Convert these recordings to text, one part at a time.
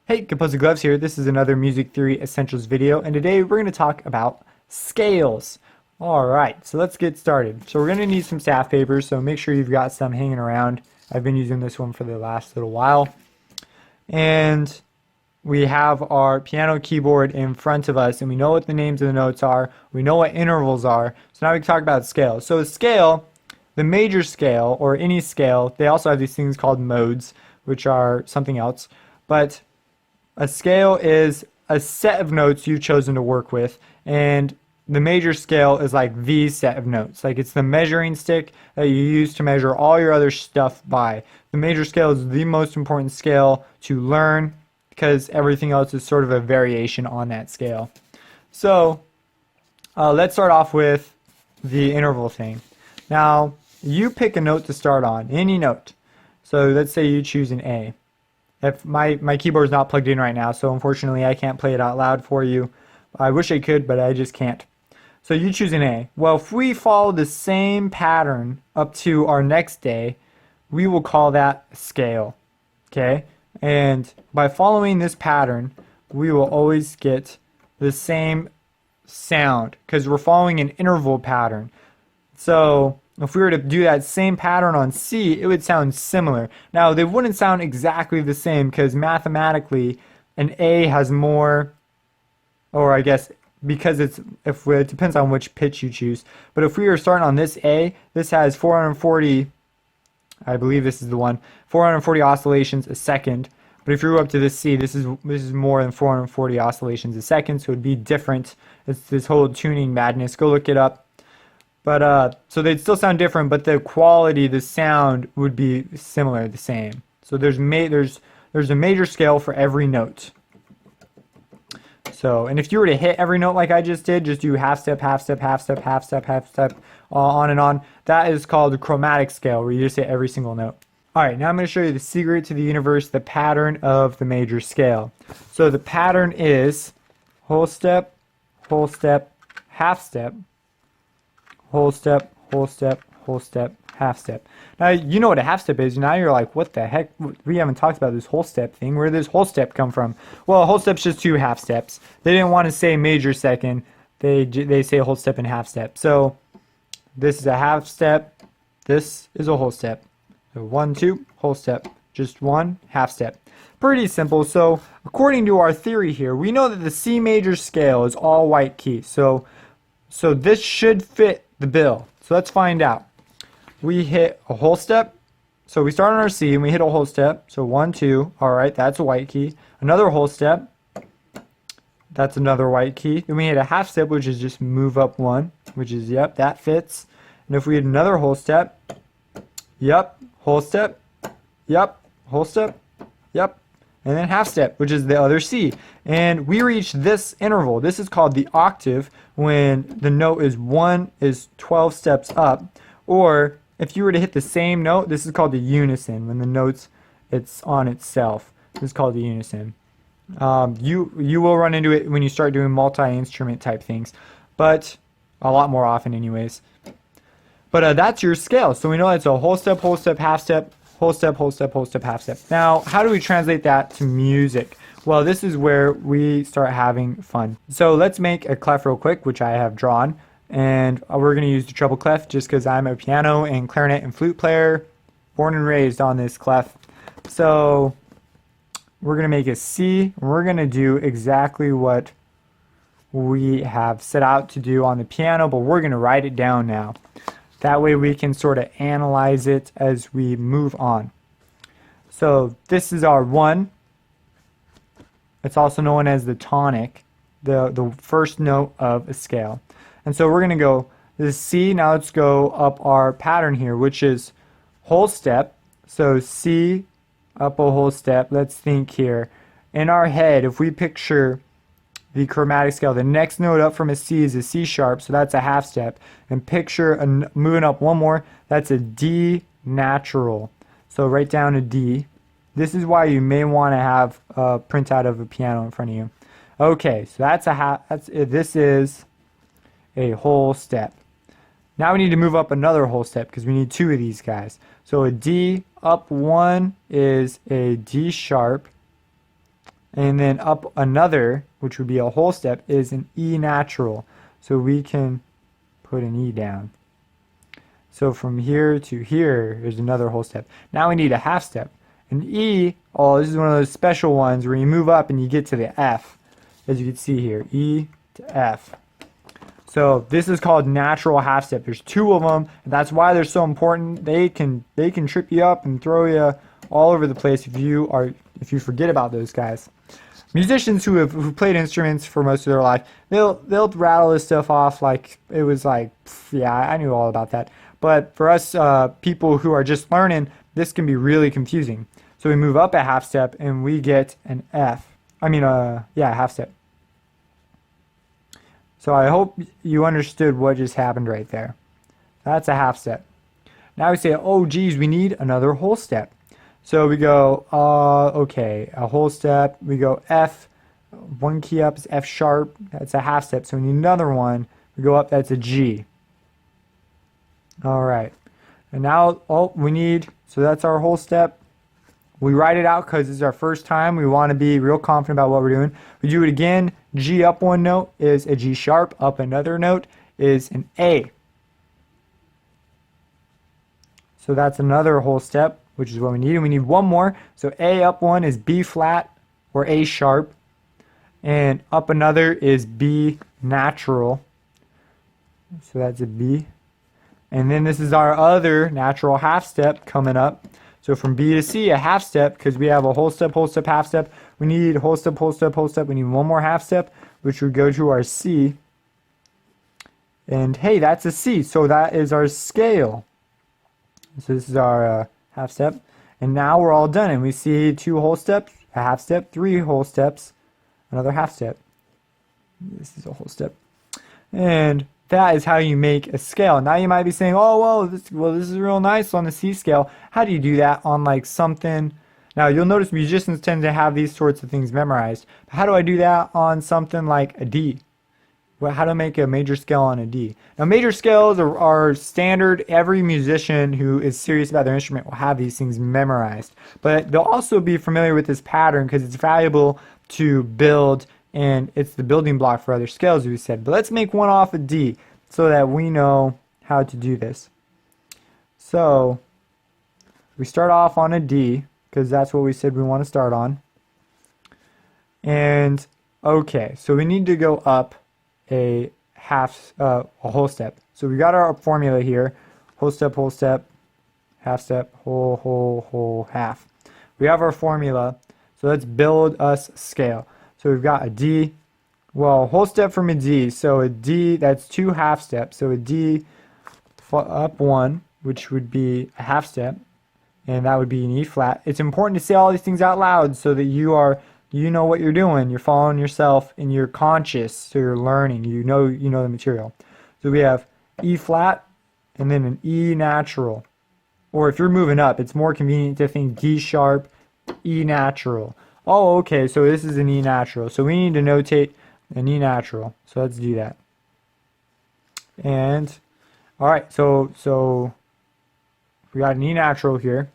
Hey, Composer Gloves here. This is another Music Theory Essentials video, and today we're going to talk about scales. Alright, so let's get started. So we're going to need some staff papers, so make sure you've got some hanging around. I've been using this one for the last little while. And we have our piano keyboard in front of us, and we know what the names of the notes are. We know what intervals are. So now we can talk about scales. So a scale, the major scale, or any scale, they also have these things called modes, which are something else. But a scale is a set of notes you've chosen to work with, and the major scale is like the set of notes. Like it's the measuring stick that you use to measure all your other stuff by. The major scale is the most important scale to learn because everything else is sort of a variation on that scale. So let's start off with the interval thing. Now you pick a note to start on, any note. So let's say you choose an A. If my keyboard is not plugged in right now, so unfortunately I can't play it out loud for you. I wish I could, but I just can't. So you choose an A. Well, if we follow the same pattern up to our next A, we will call that scale. Okay? And by following this pattern, we will always get the same sound because we're following an interval pattern. So if we were to do that same pattern on C, it would sound similar. Now, they wouldn't sound exactly the same because mathematically an A has more, or I guess because it depends on which pitch you choose. But if we were starting on this A, this has 440, I believe this is the one, 440 oscillations a second. But if you go up to this C, this is more than 440 oscillations a second, so it would be different. It's this whole tuning madness. Go look it up. But so they'd still sound different, but the quality, the sound would be similar, the same. So there's a major scale for every note. So, and if you were to hit every note like I just did, just do half step, half step, half step, half step, half step, on and on. That is called a chromatic scale, where you just hit every single note. All right, now I'm going to show you the secret to the universe, the pattern of the major scale. So the pattern is whole step, half step, whole step, whole step, whole step, half step. Now you know what a half step is. Now you're like, what the heck? We haven't talked about this whole step thing. Where did this whole step come from? Well, a whole step's just two half steps. They didn't want to say major second. They say whole step and half step. So this is a half step. This is a whole step. So 1, 2, whole step. Just one half step. Pretty simple. So according to our theory here, we know that the C major scale is all white keys. So this should fit the bill. So let's find out. We hit a whole step. So we start on our C and we hit a whole step. So 1, 2. All right, that's a white key. Another whole step. That's another white key. Then we hit a half step, which is just move up one, which is, yep, that fits. And if we hit another whole step, yep, whole step, yep, whole step, yep. And then half step, which is the other C. And we reach this interval. This is called the octave, when the note is 12 steps up. Or if you were to hit the same note, this is called the unison, when the it's on itself. This is called the unison. You will run into it when you start doing multi-instrument type things, but a lot more often anyways. But that's your scale. So we know it's a whole step, half step, whole step, half step. Now, how do we translate that to music? Well, this is where we start having fun. So let's make a clef real quick, which I have drawn. And we're going to use the treble clef just because I'm a piano and clarinet and flute player, born and raised on this clef. So we're going to make a C. We're going to do exactly what we have set out to do on the piano, but we're going to write it down now. That way we can sort of analyze it as we move on. So this is our 1. It's also known as the tonic, the first note of a scale. And so we're going to go, this is C. Now let's go up our pattern here, which is whole step. So C, up a whole step. Let's think here. In our head, if we picture the chromatic scale, the next note up from a C is a C sharp, so that's a half step. And picture moving up one more, that's a D natural. So write down a D. This is why you may want to have a printout of a piano in front of you. Okay, so that's this is a whole step. Now we need to move up another whole step because we need two of these guys. So a D up one is a D sharp. And then up another, which would be a whole step, is an E natural. So we can put an E down. So from here to here is another whole step. Now we need a half step. An E, oh, this is one of those special ones where you move up and you get to the F. As you can see here, E to F. So this is called natural half step. There's two of them, and that's why they're so important. They can trip you up and throw you all over the place if you forget about those guys. Musicians who played instruments for most of their life, they'll rattle this stuff off like it was like, yeah, I knew all about that. But for us people who are just learning, this can be really confusing. So we move up a half step and we get an F. Half step. So I hope you understood what just happened right there. That's a half step. Now we say, oh geez, we need another whole step. So we go, okay, a whole step. We go F, one key up is F sharp. That's a half step. So we need another one. We go up, that's a G. All right. And now, so that's our whole step. We write it out because it's our first time. We want to be real confident about what we're doing. We do it again. G up one note is a G sharp. Up another note is an A. So that's another whole step, which is what we need. And we need one more. So A up one is B flat or A sharp. And up another is B natural. So that's a B. And then this is our other natural half step coming up. So from B to C, a half step, because we have a whole step, half step. We need whole step, whole step, whole step. We need one more half step, which would go to our C. And hey, that's a C. So that is our scale. So this is our half step. And now we're all done. And we see two whole steps, a half step, three whole steps, another half step. This is a whole step. And that is how you make a scale. Now you might be saying, oh, this is real nice on the C scale. How do you do that on like something? Now you'll notice musicians tend to have these sorts of things memorized. But how do I do that on something like a D? Well, how to make a major scale on a D? Now major scales are standard. Every musician who is serious about their instrument will have these things memorized. But they'll also be familiar with this pattern because it's valuable to build, and it's the building block for other scales, as we said. But let's make one off a D so that we know how to do this. So we start off on a D because that's what we said we want to start on. And okay, so we need to go up a whole step. So we got our formula here: whole step, half step, whole, half. We have our formula. So let's build us a scale. So we've got a D, well, whole step from a D. So a D, that's two half steps. So a D up one, which would be a half step, and that would be an E flat. It's important to say all these things out loud so that you know what you're doing. You're following yourself and you're conscious, so you're learning. You know the material. So we have E flat and then an E natural. Or if you're moving up, it's more convenient to think D sharp, E natural. Oh, okay, so this is an E natural. So we need to notate an E natural. So let's do that. And, all right, so we got an E natural here.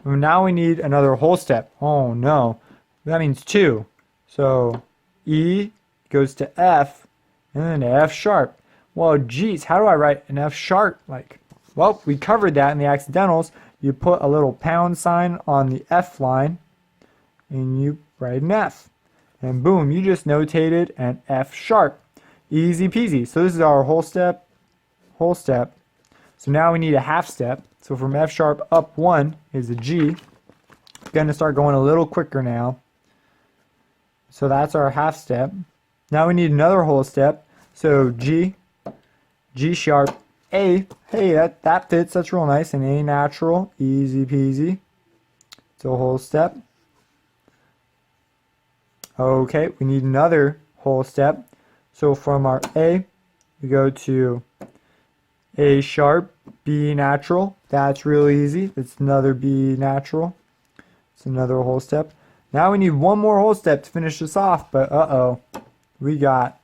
Now we need another whole step. Oh, no. That means two. So E goes to F, and then to F sharp. Well, geez, how do I write an F sharp? Well, we covered that in the accidentals. You put a little pound sign on the F line, and you write an F. And boom, you just notated an F sharp. Easy peasy. So this is our whole step. So now we need a half step. So from F sharp up one is a G. Gonna start going a little quicker now. So that's our half step. Now we need another whole step. So G sharp, A. Hey, that fits. That's real nice. An A natural, easy peasy. It's a whole step. Okay, we need another whole step. So from our A, we go to A sharp, B natural. That's really easy. It's another B natural. It's another whole step. Now we need one more whole step to finish this off, but we got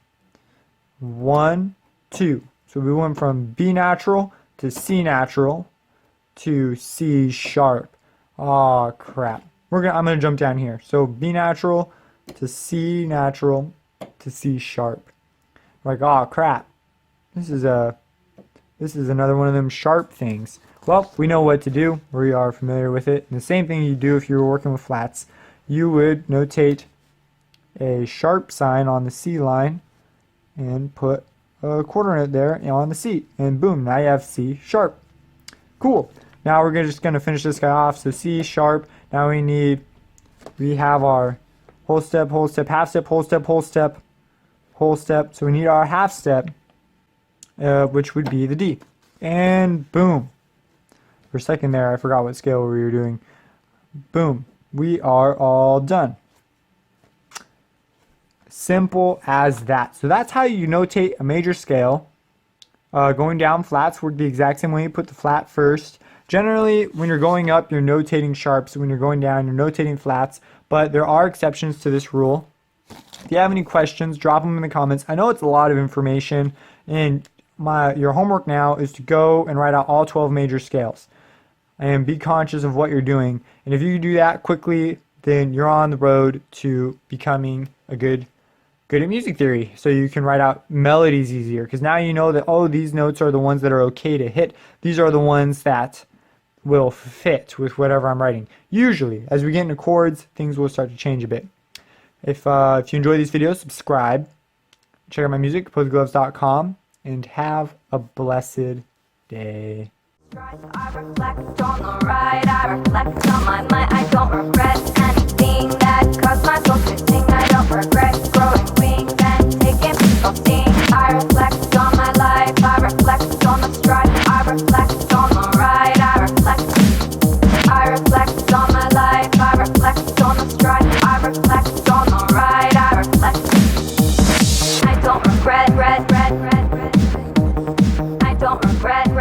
1, 2. So So we went from B natural to C natural to C sharp. Oh crap. I'm gonna jump down here. So B natural to C natural to C sharp. Like, oh crap. This is another one of them sharp things. Well, we know what to do. We are familiar with it. And the same thing you do if you were working with flats. You would notate a sharp sign on the C line and put a quarter note there on the C. And boom, now you have C sharp. Cool. Now we're just going to finish this guy off. So C sharp. Now we have our whole step, half step, whole step, whole step, whole step. So we need our half step, which would be the D. And boom. For a second there, I forgot what scale we were doing. Boom. We are all done. Simple as that. So that's how you notate a major scale. Going down, flats work the exact same way. You put the flat first. Generally, when you're going up, you're notating sharps. When you're going down, you're notating flats. But there are exceptions to this rule. If you have any questions, drop them in the comments. I know it's a lot of information, and your homework now is to go and write out all 12 major scales. And be conscious of what you're doing. And if you do that quickly, then you're on the road to becoming a good at music theory. So you can write out melodies easier. Because now you know that, oh, these notes are the ones that are okay to hit. These are the ones that will fit with whatever I'm writing. Usually, as we get into chords, things will start to change a bit. If you enjoy these videos, subscribe. Check out my music, posegloves.com. And have a blessed day. I reflect on the ride, I reflect on my mind. I don't regret anything that caused my soul to sing. I don't regret growing wings and taking people seeing. I reflect on my life, I reflect on the strife. I reflect on the ride, I reflect on my life. I reflect on the strife. I reflect on the ride, I reflect. I don't regret, I don't regret.